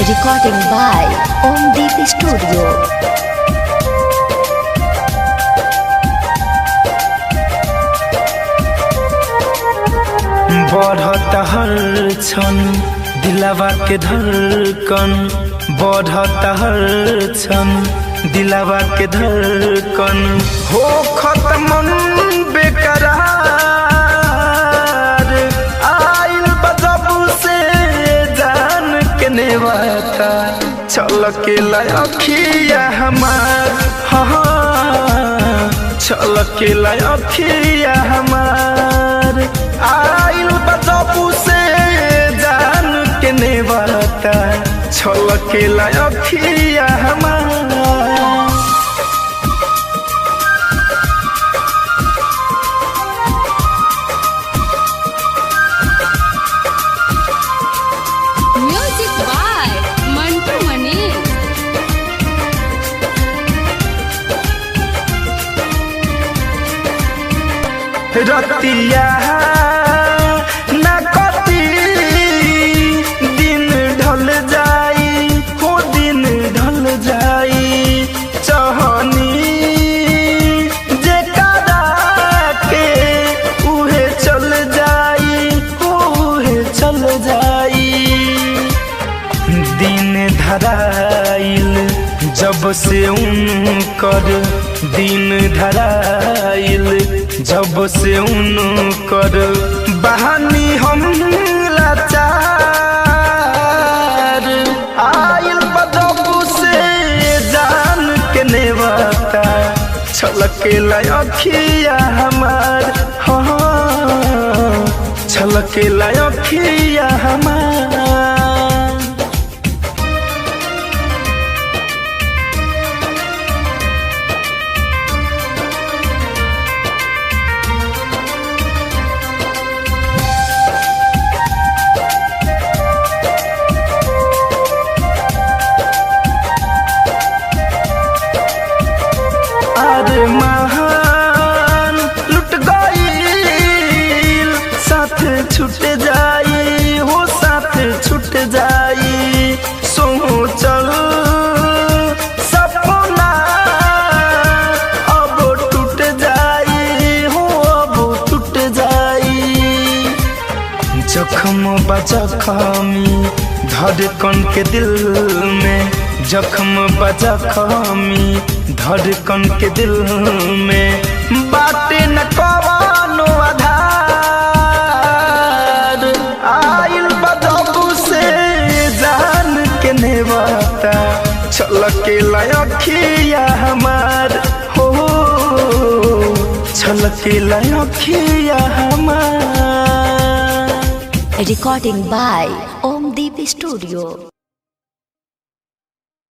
Recording by Omdeep Studio. बढ़ता हर क्षण दिलावा के धड़कन, बढ़ता हर क्षण दिलावा के धड़कन, हो खत्म बेकरार आइल बजब से जान के नेवाता छलके अखिया हमार, हाँ छलके अखिया हमार आइल बजबू से जान के नेवाता छलके अखिया हमार। Music by Mantu Mani. रतिया न कटी दिन ढल जाई, हो दिन ढल जाई चहनी जे करा के उहे चल जाई, उहे चल जाई दिन धराइल जब से उनकर, दिन धराइल जब से उनकर बहानी हम लाचार आइल बदबू से जान के नेवाता छलके अखिया हमार, हाँ छलके अखिया हमार। अरे महान लुट गईल साथ छूट जाई, हो साथ छूट जाई सोचल सपना अब टूट जाई, हो अब टूट जाई जख्म बजखमी धड़कन के दिल में, जख्म बजखमी धड़कन के दिल में बाटे न कवनो आधार आइल बदबू से जान के नेवाता छलके अखिया हमार, हो छलके अखिया हमार। Recording by Omdeep Studio.